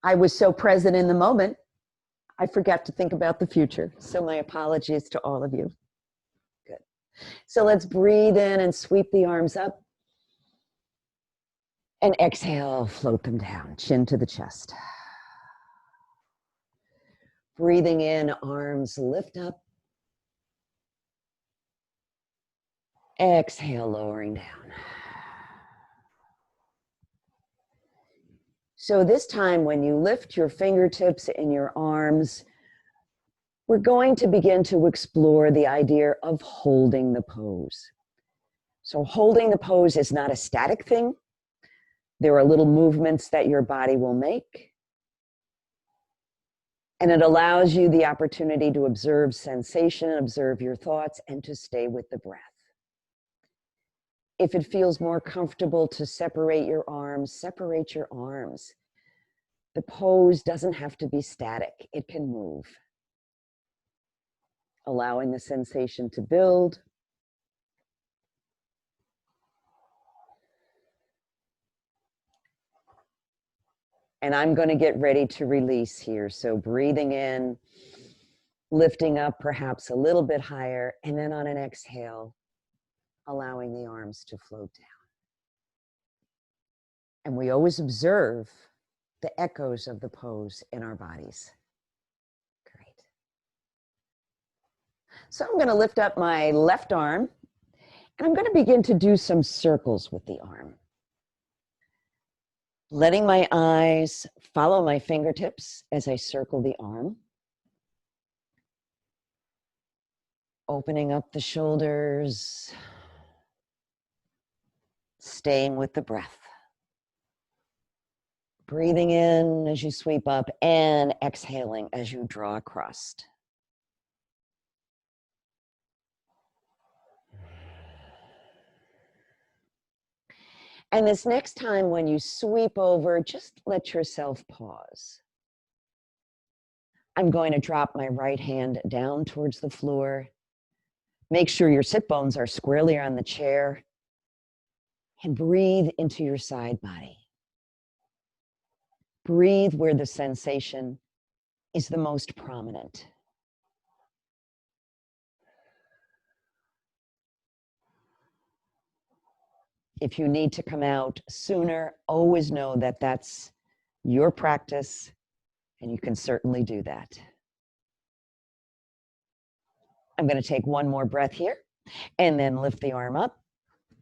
I was so present in the moment, I forgot to think about the future. So my apologies to all of you. Good. So let's breathe in and sweep the arms up. And exhale, float them down, chin to the chest. Breathing in, arms lift up. Exhale, lowering down. So this time when you lift your fingertips and your arms, we're going to begin to explore the idea of holding the pose. So holding the pose is not a static thing. There are little movements that your body will make. And it allows you the opportunity to observe sensation, observe your thoughts, and to stay with the breath. If it feels more comfortable to separate your arms, separate your arms. The pose doesn't have to be static. It can move. Allowing the sensation to build. And I'm going to get ready to release here. So breathing in, lifting up perhaps a little bit higher, and then on an exhale, allowing the arms to float down. And we always observe the echoes of the pose in our bodies. Great. So I'm going to lift up my left arm, and I'm going to begin to do some circles with the arm. Letting my eyes follow my fingertips as I circle the arm. Opening up the shoulders. Staying with the breath. Breathing in as you sweep up and exhaling as you draw across. And this next time when you sweep over, just let yourself pause. I'm going to drop my right hand down towards the floor. Make sure your sit bones are squarely on the chair. And breathe into your side body. Breathe where the sensation is the most prominent. If you need to come out sooner, always know that that's your practice, and you can certainly do that. I'm going to take one more breath here, and then lift the arm up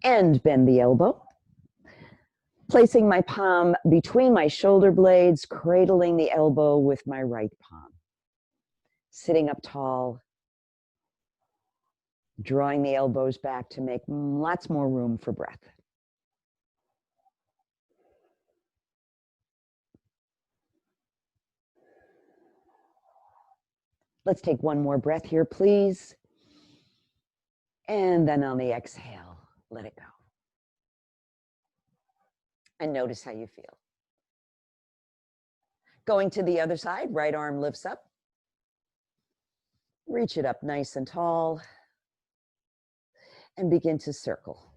and bend the elbow. Placing my palm between my shoulder blades, cradling the elbow with my right palm. Sitting up tall, drawing the elbows back to make lots more room for breath. Let's take one more breath here, please. And then on the exhale, let it go. And notice how you feel. Going to the other side, right arm lifts up. Reach it up nice and tall. And begin to circle.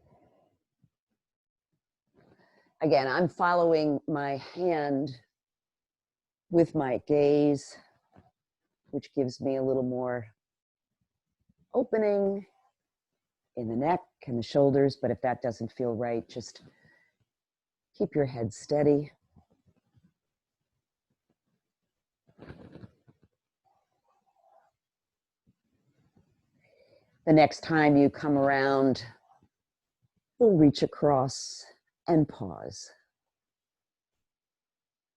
Again, I'm following my hand with my gaze, which gives me a little more opening in the neck and the shoulders, but if that doesn't feel right, just keep your head steady. The next time you come around, we'll reach across and pause.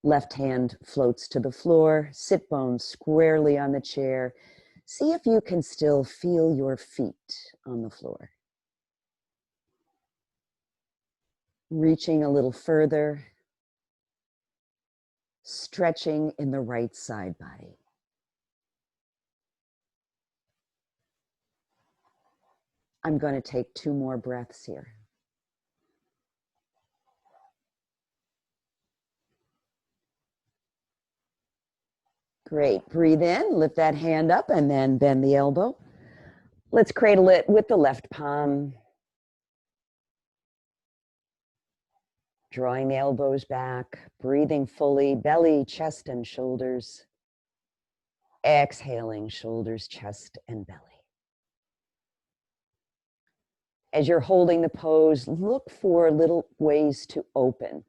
Left hand floats to the floor, sit bones squarely on the chair. See if you can still feel your feet on the floor. Reaching a little further, stretching in the right side body. I'm going to take 2 more breaths here. Great. Breathe in, lift that hand up, and then bend the elbow. Let's cradle it with the left palm. Drawing the elbows back, breathing fully, belly, chest, and shoulders. Exhaling, shoulders, chest, and belly. As you're holding the pose, look for little ways to open,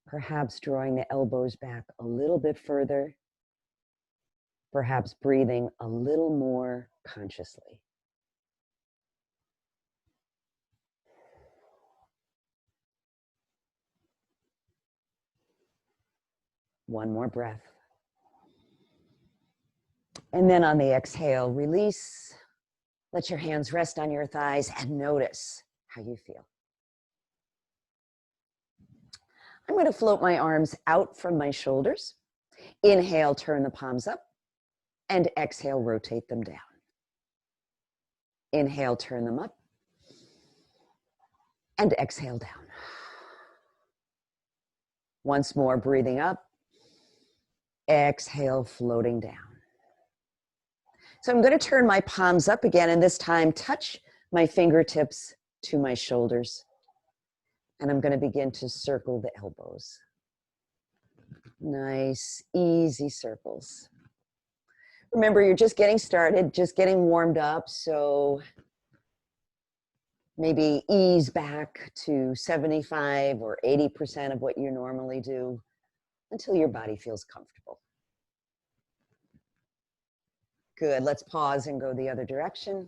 perhaps drawing the elbows back a little bit further, perhaps breathing a little more consciously. One more breath. And then on the exhale, release. Let your hands rest on your thighs and notice how you feel. I'm going to float my arms out from my shoulders. Inhale, turn the palms up, and exhale, rotate them down. Inhale, turn them up, and exhale down. Once more, breathing up. Exhale, floating down. So I'm going to turn my palms up again, and this time touch my fingertips to my shoulders. And I'm going to begin to circle the elbows. Nice, easy circles. Remember, you're just getting started, just getting warmed up, so maybe ease back to 75 or 80% of what you normally do until your body feels comfortable. Good, let's pause and go the other direction.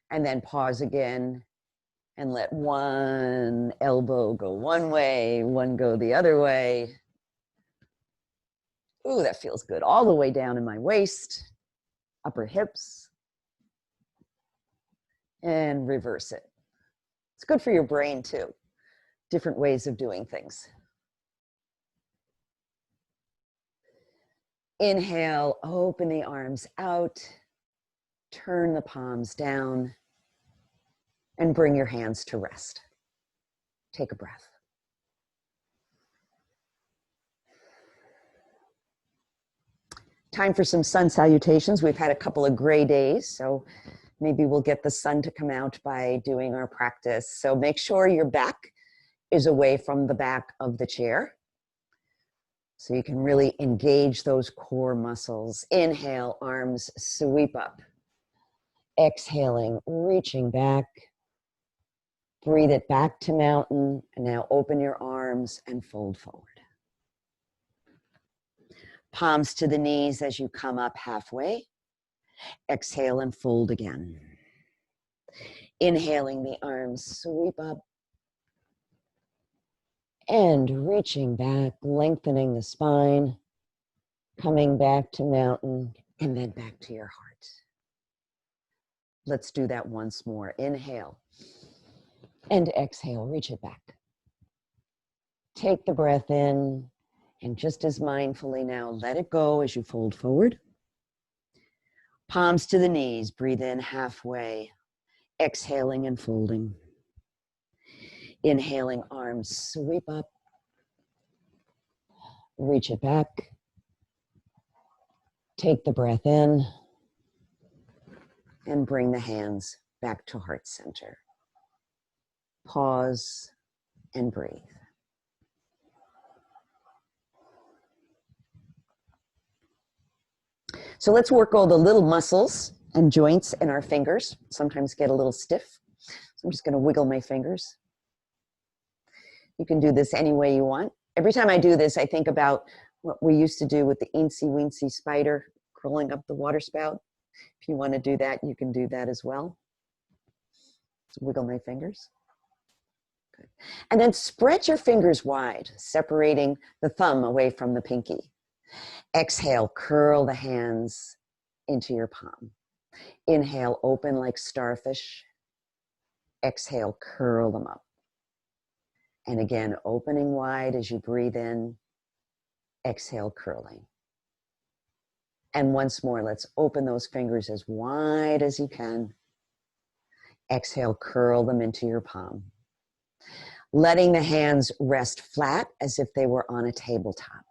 And then pause again and let one elbow go one way, one go the other way. Ooh, that feels good. All the way down in my waist, upper hips, and reverse it. It's good for your brain too. Different ways of doing things. Inhale, open the arms out, turn the palms down, and bring your hands to rest. Take a breath. Time for some sun salutations. We've had a couple of gray days, so maybe we'll get the sun to come out by doing our practice. So make sure your back is away from the back of the chair, so you can really engage those core muscles. Inhale, arms sweep up. Exhaling, reaching back. Breathe it back to mountain, and now open your arms and fold forward. Palms to the knees as you come up halfway. Exhale and fold again. Inhaling, the arms sweep up. And reaching back, lengthening the spine, coming back to mountain, and then back to your heart. Let's do that once more. Inhale and exhale, reach it back. Take the breath in, and just as mindfully now, let it go as you fold forward. Palms to the knees, breathe in halfway, exhaling and folding. Inhaling, arms sweep up, reach it back. Take the breath in, and bring the hands back to heart center. Pause and breathe. So let's work all the little muscles and joints in our fingers. Sometimes get a little stiff. So I'm just going to wiggle my fingers. You can do this any way you want. Every time I do this, I think about what we used to do with the eensy weensy spider crawling up the water spout. If you want to do that, you can do that as well. Just wiggle my fingers. Good. And then spread your fingers wide, separating the thumb away from the pinky. Exhale, curl the hands into your palm. Inhale, open like starfish. Exhale, curl them up. And again, opening wide as you breathe in. Exhale, curling. And once more, let's open those fingers as wide as you can. Exhale, curl them into your palm. Letting the hands rest flat as if they were on a tabletop.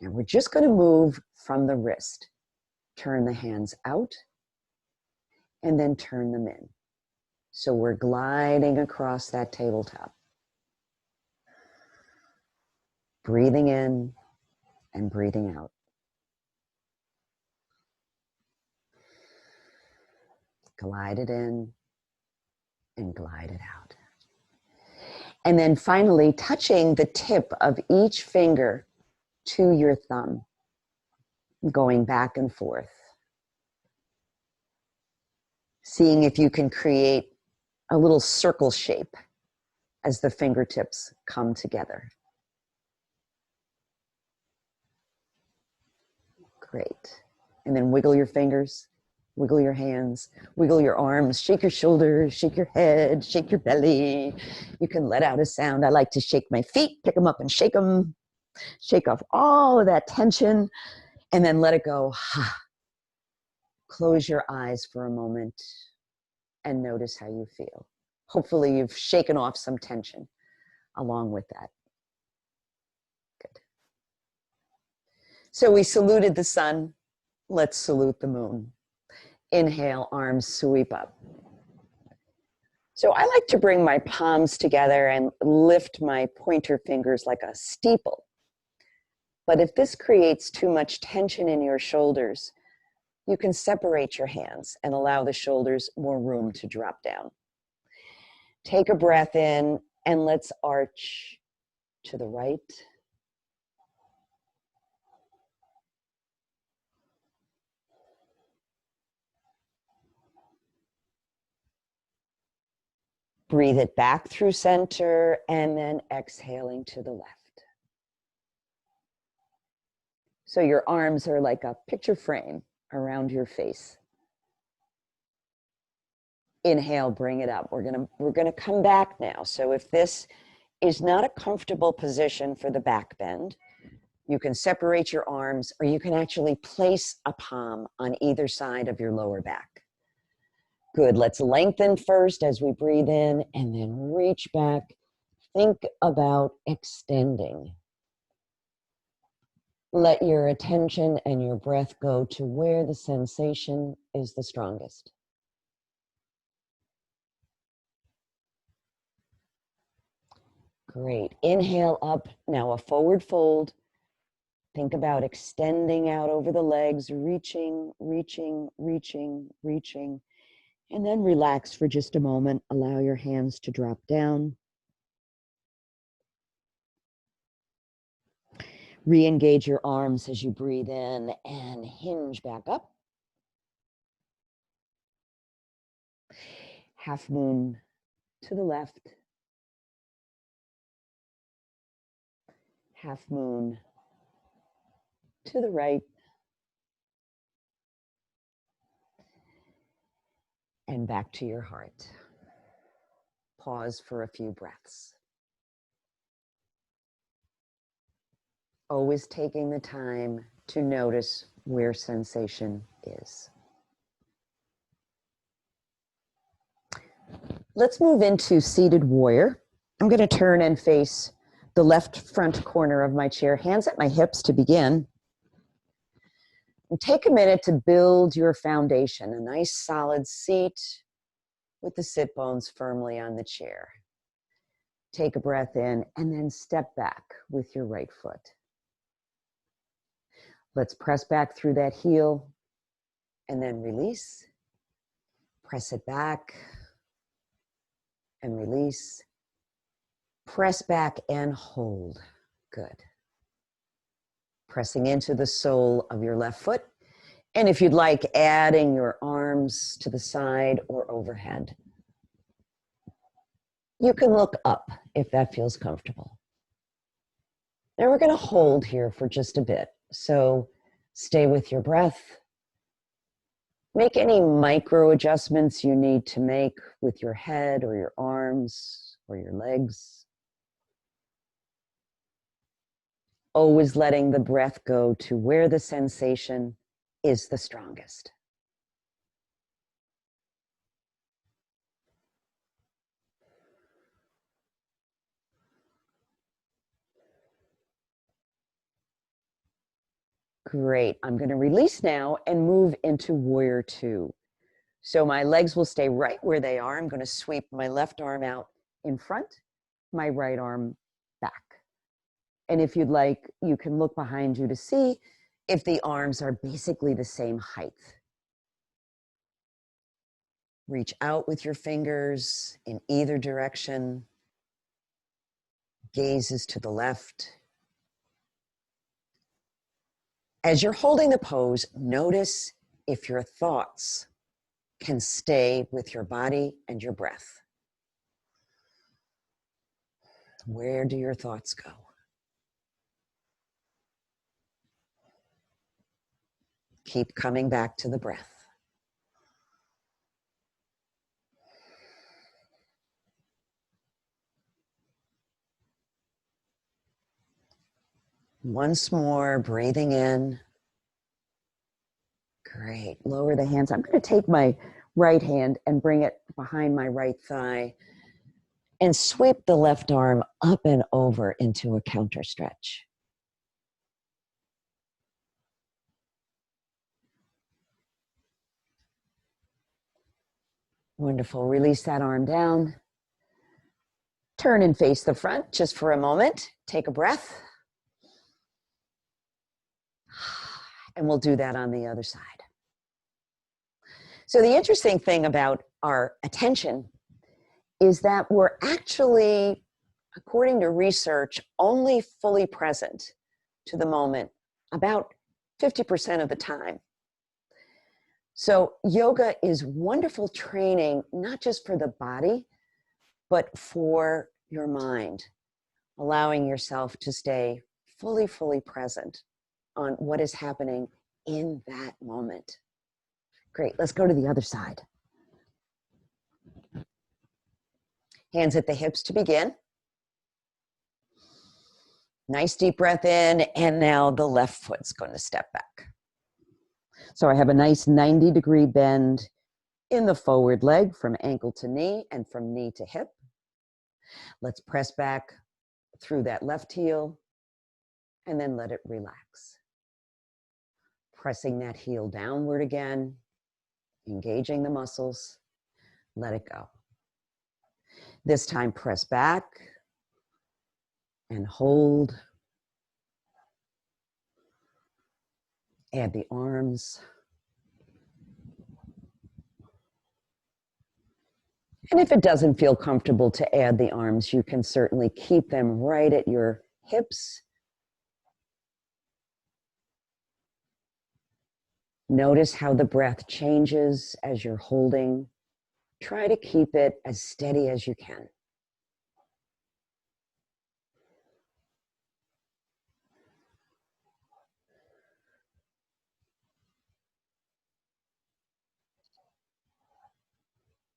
Now we're just going to move from the wrist. Turn the hands out and then turn them in. So we're gliding across that tabletop. Breathing in and breathing out. Glide it in and glide it out. And then finally, touching the tip of each finger to your thumb, going back and forth. Seeing if you can create a little circle shape as the fingertips come together. Great. And then wiggle your fingers, wiggle your hands, wiggle your arms, shake your shoulders, shake your head, shake your belly. You can let out a sound. I like to shake my feet, pick them up and shake them, shake off all of that tension, and then let it go. Close your eyes for a moment and notice how you feel. Hopefully you've shaken off some tension along with that. Good. So we saluted the sun. Let's salute the moon. Inhale, arms sweep up. So I like to bring my palms together and lift my pointer fingers like a steeple. But if this creates too much tension in your shoulders, you can separate your hands and allow the shoulders more room to drop down. Take a breath in and let's arch to the right. Breathe it back through center and then exhaling to the left. So your arms are like a picture frame around your face. Inhale, bring it up. We're gonna come back now. So if this is not a comfortable position for the back bend, you can separate your arms or you can actually place a palm on either side of your lower back. Good, let's lengthen first as we breathe in and then reach back. Think about extending. Let your attention and your breath go to where the sensation is the strongest. Great. Inhale up. Now a forward fold. Think about extending out over the legs, reaching, reaching, reaching, reaching. And then relax for just a moment. Allow your hands to drop down. Re-engage your arms as you breathe in and hinge back up. Half moon to the left. Half moon to the right. And back to your heart. Pause for a few breaths. Always taking the time to notice where sensation is. Let's move into seated warrior. I'm going to turn and face the left front corner of my chair, hands at my hips to begin. And take a minute to build your foundation, a nice solid seat with the sit bones firmly on the chair. Take a breath in and then step back with your right foot. Let's press back through that heel and then release. Press it back and release. Press back and hold. Good. Pressing into the sole of your left foot. And if you'd like, adding your arms to the side or overhead. You can look up if that feels comfortable. Now we're going to hold here for just a bit. So stay with your breath. Make any micro adjustments you need to make with your head or your arms or your legs. Always letting the breath go to where the sensation is the strongest. Great. I'm going to release now and move into warrior two. So my legs will stay right where they are. I'm going to sweep my left arm out in front, my right arm back. And if you'd like, you can look behind you to see if the arms are basically the same height. Reach out with your fingers in either direction. Gaze is to the left. As you're holding the pose, notice if your thoughts can stay with your body and your breath. Where do your thoughts go? Keep coming back to the breath. Once more, breathing in. Great. Lower the hands. I'm going to take my right hand and bring it behind my right thigh and sweep the left arm up and over into a counter stretch. Wonderful. Release that arm down. Turn and face the front just for a moment. Take a breath. And we'll do that on the other side. So the interesting thing about our attention is that we're actually, according to research, only fully present to the moment about 50% of the time. So yoga is wonderful training, not just for the body, but for your mind, allowing yourself to stay fully present on what is happening in that moment. Great, let's go to the other side. Hands at the hips to begin. Nice deep breath in, and now the left foot's going to step back. So I have a nice 90-degree bend in the forward leg from ankle to knee and from knee to hip. Let's press back through that left heel and then let it relax. Pressing that heel downward again, engaging the muscles, let it go. This time press back and hold. Add the arms. And if it doesn't feel comfortable to add the arms, you can certainly keep them right at your hips. Notice how the breath changes as you're holding. Try to keep it as steady as you can.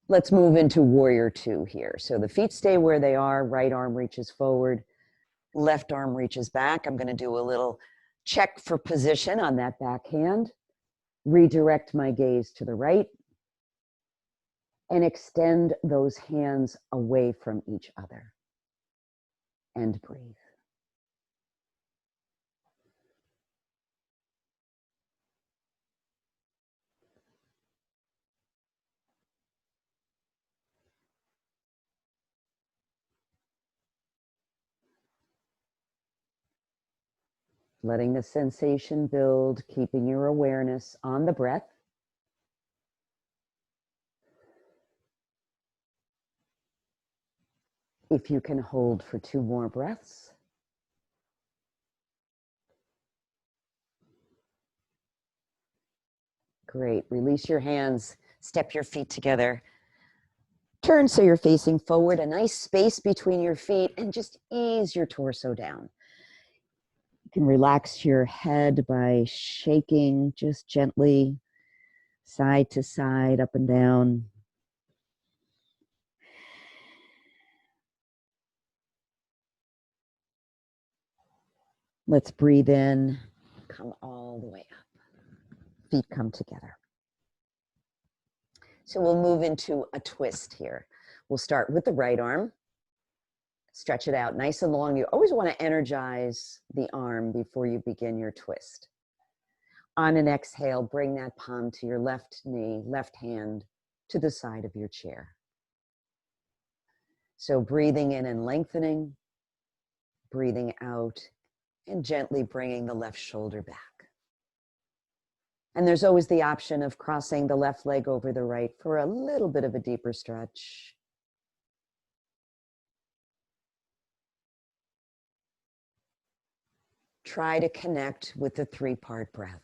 Let's move into warrior two here. So the feet stay where they are, right arm reaches forward, left arm reaches back. I'm going to do a little check for position on that back hand. Redirect my gaze to the right and extend those hands away from each other. And breathe. Letting the sensation build, keeping your awareness on the breath. If you can hold for 2 more breaths. Great. Release your hands, step your feet together. Turn so you're facing forward, a nice space between your feet, and just ease your torso down. You can relax your head by shaking just gently, side to side, up and down. Let's breathe in, come all the way up. Feet come together. So we'll move into a twist here. We'll start with the right arm. Stretch it out nice and long. You always want to energize the arm before you begin your twist. On an exhale, bring that palm to your left knee, left hand to the side of your chair. So breathing in and lengthening, breathing out and gently bringing the left shoulder back. And there's always the option of crossing the left leg over the right for a little bit of a deeper stretch. Try to connect with the 3-part breath.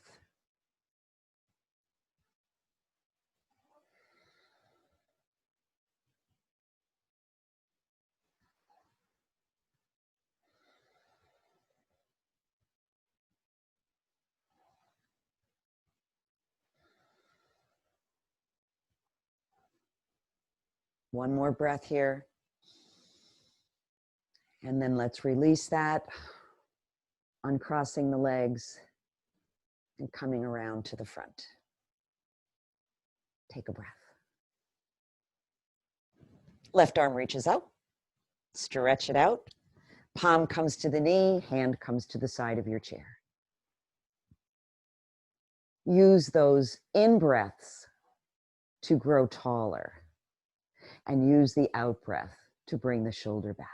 One more breath here. And then let's release that, uncrossing the legs and coming around to the front. Take a breath. Left arm reaches out, stretch it out. Palm comes to the knee, hand comes to the side of your chair. Use those in-breaths to grow taller and use the out-breath to bring the shoulder back.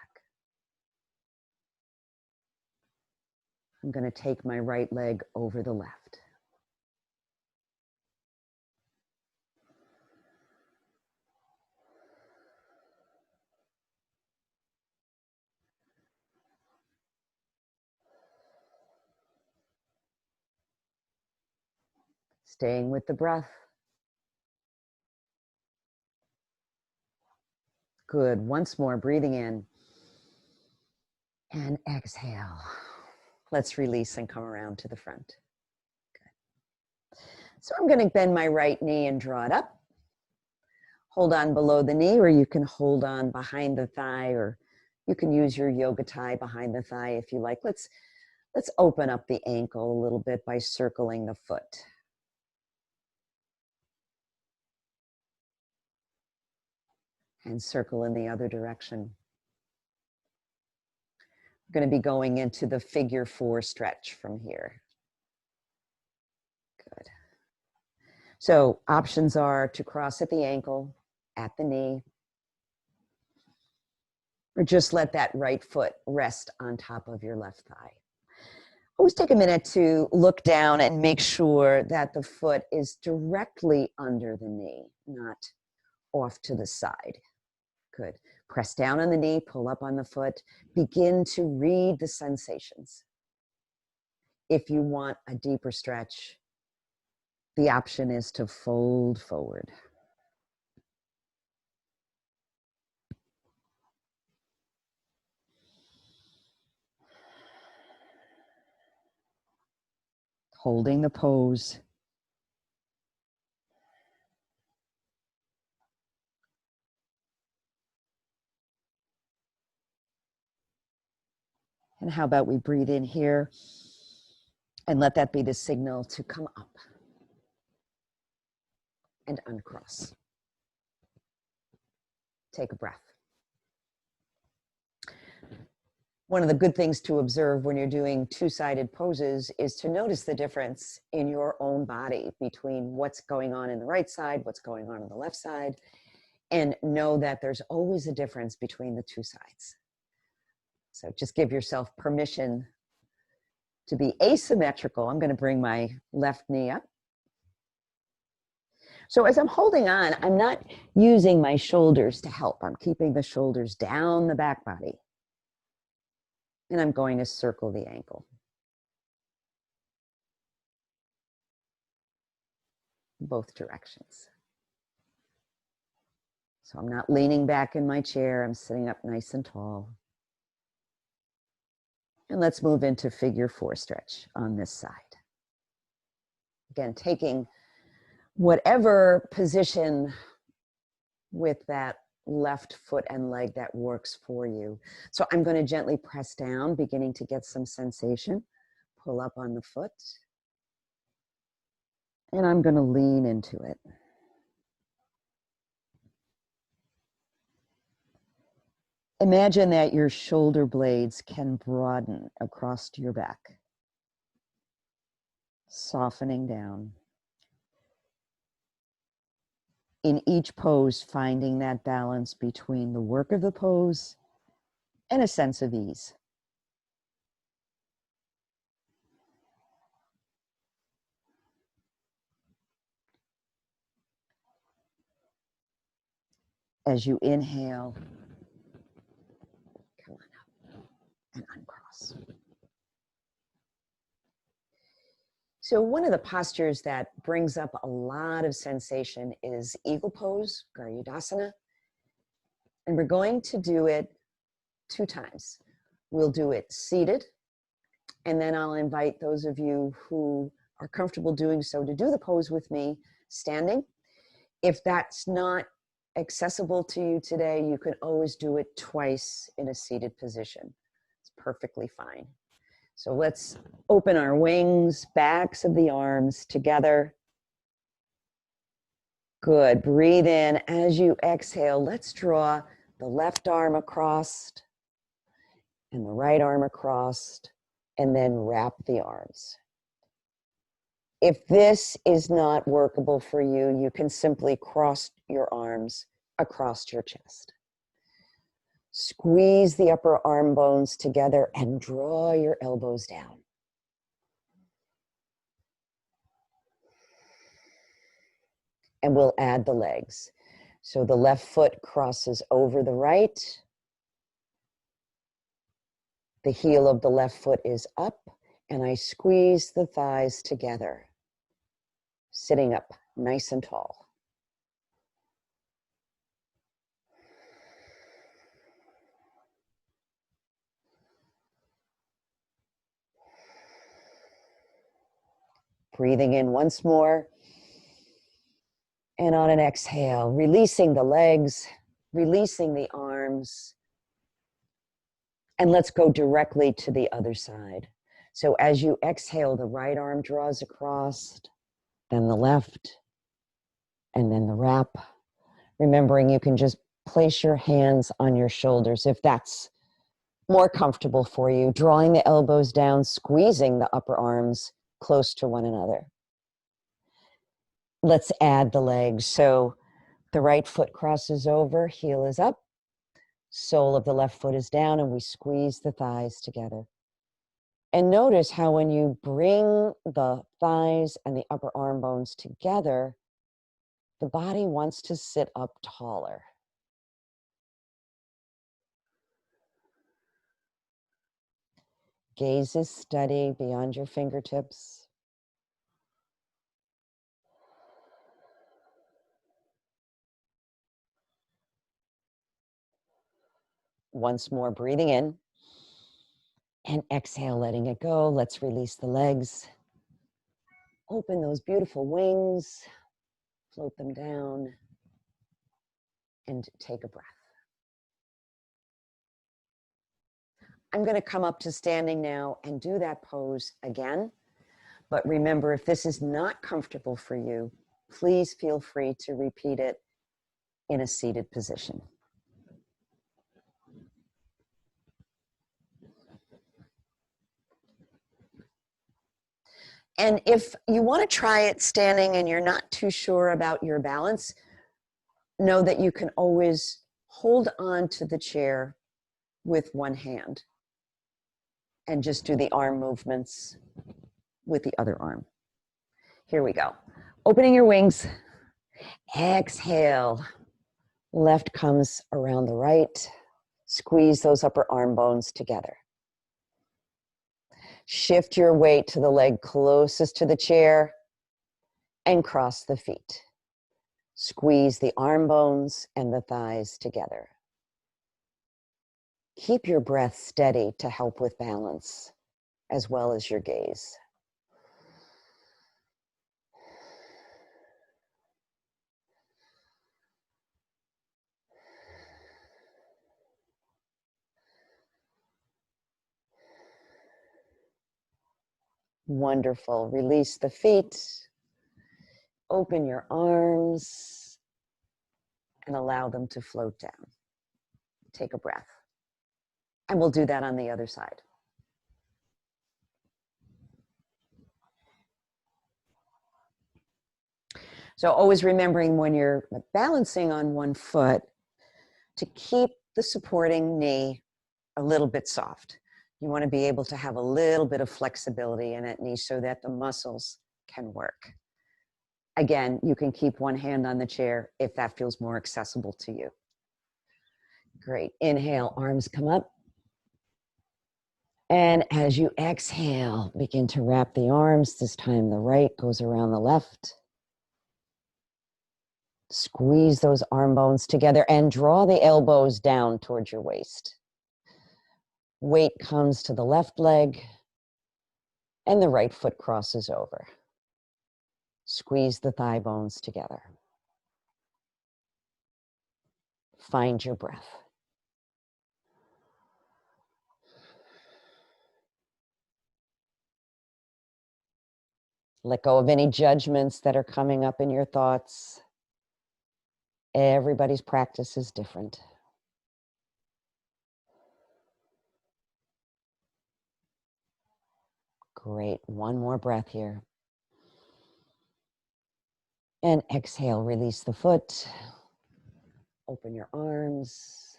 I'm going to take my right leg over the left. Staying with the breath. Good. Once more, breathing in and exhale. Let's release and come around to the front. Good. So I'm going to bend my right knee and draw it up. Hold on below the knee, or you can hold on behind the thigh, or you can use your yoga tie behind the thigh if you like. Let's open up the ankle a little bit by circling the foot. And circle in the other direction. We're going to be going into the figure 4 stretch from here. Good. So options are to cross at the ankle, at the knee, or just let that right foot rest on top of your left thigh. Always take a minute to look down and make sure that the foot is directly under the knee, not off to the side. Good. Press down on the knee, pull up on the foot. Begin to read the sensations. If you want a deeper stretch, the option is to fold forward. Holding the pose. And how about we breathe in here and let that be the signal to come up and uncross. Take a breath. One of the good things to observe when you're doing two-sided poses is to notice the difference in your own body between what's going on in the right side, what's going on the left side, and know that there's always a difference between the two sides. So just give yourself permission to be asymmetrical. I'm going to bring my left knee up. So as I'm holding on, I'm not using my shoulders to help. I'm keeping the shoulders down the back body. And I'm going to circle the ankle. Both directions. So I'm not leaning back in my chair. I'm sitting up nice and tall. And let's move into figure 4 stretch on this side. Again, taking whatever position with that left foot and leg that works for you. So I'm going to gently press down, beginning to get some sensation. Pull up on the foot. And I'm going to lean into it. Imagine that your shoulder blades can broaden across your back, softening down. In each pose, finding that balance between the work of the pose and a sense of ease. As you inhale, come on up and uncross. So one of the postures that brings up a lot of sensation is eagle pose, Garudasana. And we're going to do it 2 times. We'll do it seated, and then I'll invite those of you who are comfortable doing so to do the pose with me standing. If that's not accessible to you today, you can always do it twice in a seated position. It's perfectly fine. So let's open our wings, backs of the arms together. Good. Breathe in. As you exhale, let's draw the left arm across and the right arm across, and then wrap the arms. If this is not workable for you, you can simply cross your arms across your chest. Squeeze the upper arm bones together and draw your elbows down. And we'll add the legs. So the left foot crosses over the right. The heel of the left foot is up, and I squeeze the thighs together, sitting up nice and tall. Breathing in once more. And on an exhale, releasing the legs, releasing the arms. And let's go directly to the other side. So as you exhale, the right arm draws across, then the left, and then the wrap. Remembering you can just place your hands on your shoulders if that's more comfortable for you. Drawing the elbows down, squeezing the upper arms close to one another. Let's add the legs. So the right foot crosses over, heel is up, sole of the left foot is down, and we squeeze the thighs together. And notice how when you bring the thighs and the upper arm bones together, the body wants to sit up taller. Gaze is steady beyond your fingertips. Once more, breathing in and exhale, letting it go. Let's release the legs. Open those beautiful wings, float them down, and take a breath. I'm going to come up to standing now and do that pose again. But remember, if this is not comfortable for you, please feel free to repeat it in a seated position. And if you want to try it standing and you're not too sure about your balance, know that you can always hold on to the chair with one hand and just do the arm movements with the other arm. Here we go. Opening your wings. Exhale. Left comes around the right. Squeeze those upper arm bones together. Shift your weight to the leg closest to the chair and cross the feet. Squeeze the arm bones and the thighs together. Keep your breath steady to help with balance, as well as your gaze. Wonderful. Release the feet. Open your arms and allow them to float down. Take a breath. And we'll do that on the other side. So always remembering when you're balancing on one foot to keep the supporting knee a little bit soft. You want to be able to have a little bit of flexibility in that knee so that the muscles can work. Again, you can keep one hand on the chair if that feels more accessible to you. Great. Inhale, arms come up. And as you exhale, begin to wrap the arms. This time the right goes around the left. Squeeze those arm bones together and draw the elbows down towards your waist. Weight comes to the left leg and the right foot crosses over. Squeeze the thigh bones together. Find your breath. Let go of any judgments that are coming up in your thoughts. Everybody's practice is different. Great. One more breath here. And exhale, release the foot. Open your arms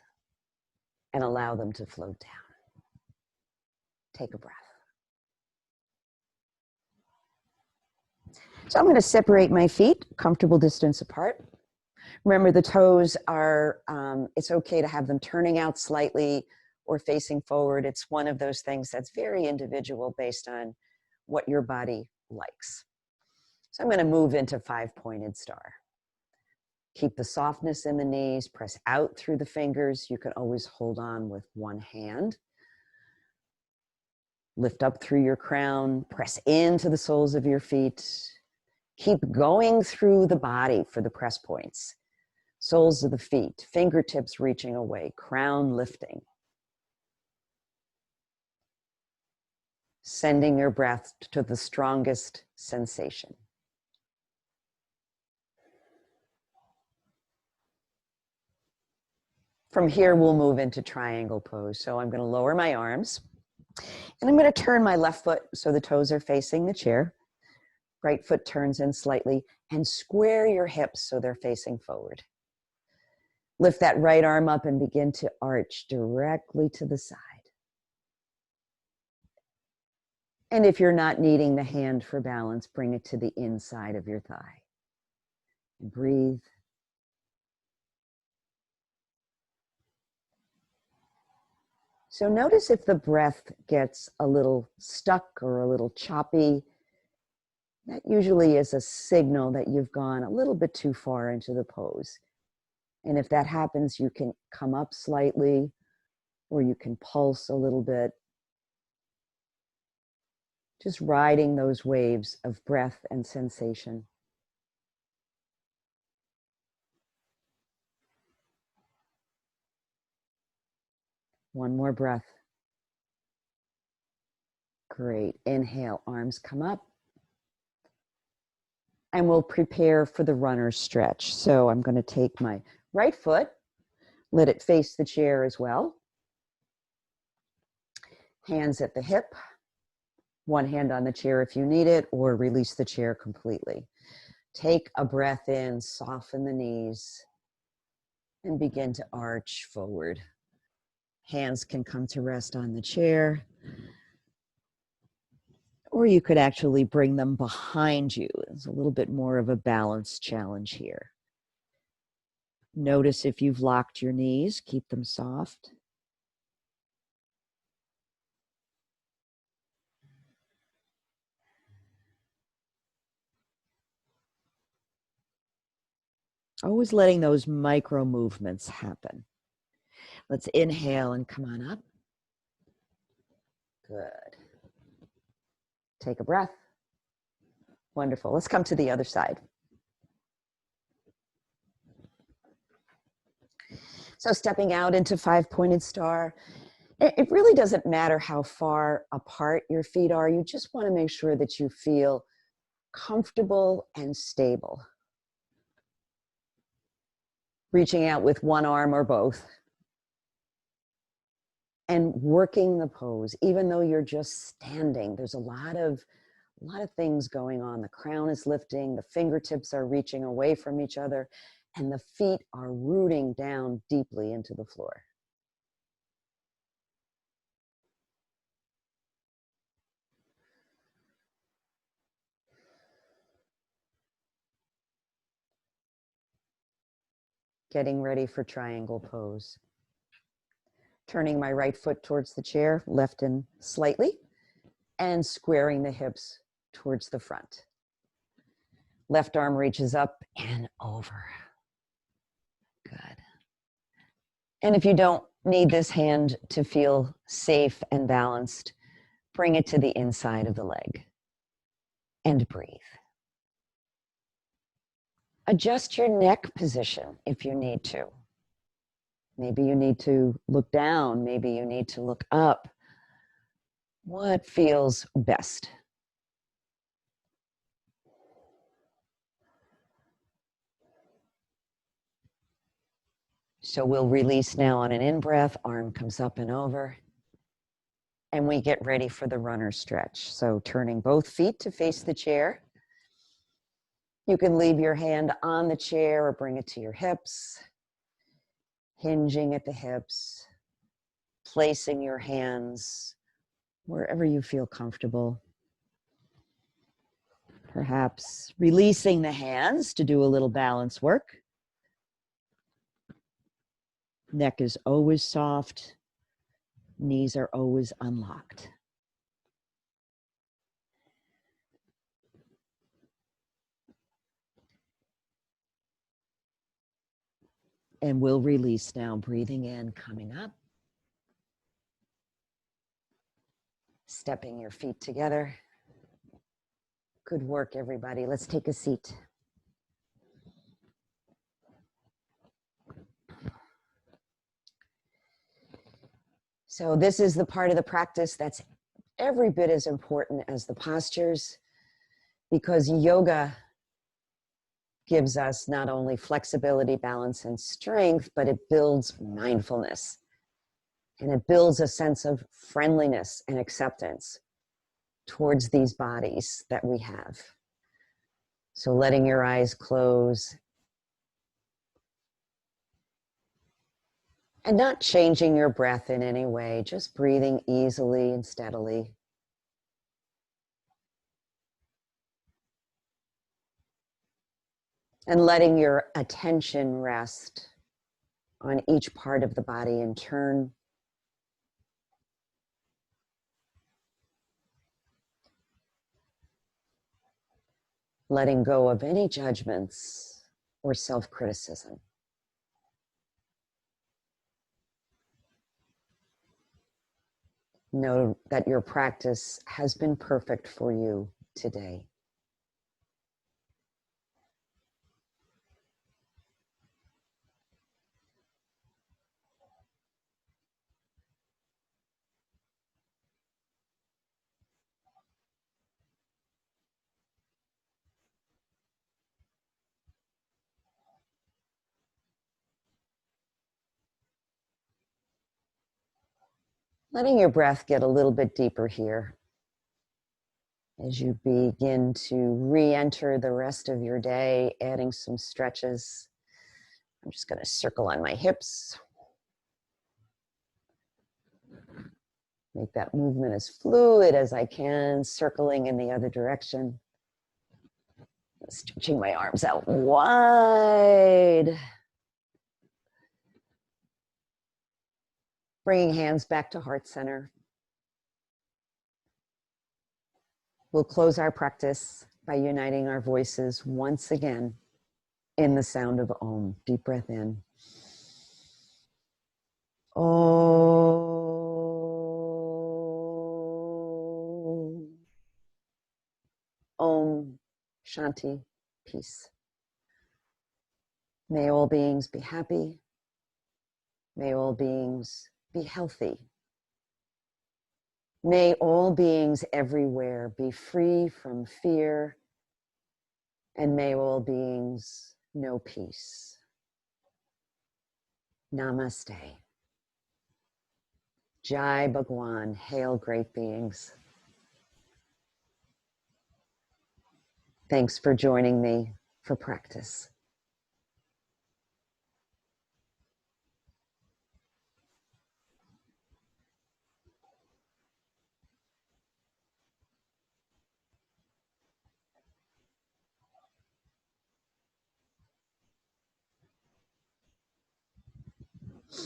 and allow them to float down. Take a breath. So I'm going to separate my feet, comfortable distance apart. Remember, the toes are, it's okay to have them turning out slightly or facing forward. It's one of those things that's very individual based on what your body likes. So I'm going to move into 5-pointed star. Keep the softness in the knees, press out through the fingers. You can always hold on with one hand. Lift up through your crown, press into the soles of your feet. Keep going through the body for the press points. Soles of the feet, fingertips reaching away, crown lifting. Sending your breath to the strongest sensation. From here, we'll move into triangle pose. So I'm going to lower my arms and I'm going to turn my left foot so the toes are facing the chair. Right foot turns in slightly and square your hips so they're facing forward. Lift that right arm up and begin to arch directly to the side. And if you're not needing the hand for balance, bring it to the inside of your thigh. And breathe. So notice if the breath gets a little stuck or a little choppy. That usually is a signal that you've gone a little bit too far into the pose. And if that happens, you can come up slightly or you can pulse a little bit. Just riding those waves of breath and sensation. One more breath. Great. Inhale, arms come up. And we'll prepare for the runner stretch. So I'm going to take my right foot, let it face the chair as well. Hands at the hip. One hand on the chair if you need it, or release the chair completely. Take a breath in, soften the knees, and begin to arch forward. Hands can come to rest on the chair, or you could actually bring them behind you. It's a little bit more of a balance challenge here. Notice if you've locked your knees, keep them soft. Always letting those micro movements happen. Let's inhale and come on up. Good. Take a breath. Wonderful. Let's come to the other side. So stepping out into 5-pointed star. It really doesn't matter how far apart your feet are. You just want to make sure that you feel comfortable and stable. Reaching out with one arm or both. And working the pose, even though you're just standing. There's a lot of A lot of things going on. The crown is lifting, the fingertips are reaching away from each other, and the feet are rooting down deeply into the floor. Getting ready for triangle pose. Turning my right foot towards the chair, left in slightly, and squaring the hips towards the front. Left arm reaches up and over. Good. And if you don't need this hand to feel safe and balanced, bring it to the inside of the leg and breathe. Adjust your neck position if you need to. Maybe you need to look down, maybe you need to look up. What feels best? So we'll release now on an in-breath, arm comes up and over, and we get ready for the runner stretch. So turning both feet to face the chair. You can leave your hand on the chair or bring it to your hips, hinging at the hips, placing your hands wherever you feel comfortable. Perhaps releasing the hands to do a little balance work. Neck is always soft. Knees are always unlocked. And we'll release now, breathing in, coming up. Stepping your feet together. Good work, everybody. Let's take a seat. So this is the part of the practice that's every bit as important as the postures, because yoga gives us not only flexibility, balance, and strength, but it builds mindfulness. And it builds a sense of friendliness and acceptance towards these bodies that we have. So letting your eyes close and not changing your breath in any way, just breathing easily and steadily. And letting your attention rest on each part of the body in turn. Letting go of any judgments or self-criticism. Know that your practice has been perfect for you today. Letting your breath get a little bit deeper here as you begin to re-enter the rest of your day, adding some stretches. I'm just going to circle on my hips. Make that movement as fluid as I can, circling in the other direction. Stretching my arms out wide. Bringing hands back to heart center. We'll close our practice by uniting our voices once again in the sound of Om. Deep breath in. Om. Om. Shanti. Peace. May all beings be happy. May all beings be healthy. May all beings everywhere be free from fear, and may all beings know peace. Namaste. Jai Bhagwan, hail great beings. Thanks for joining me for practice.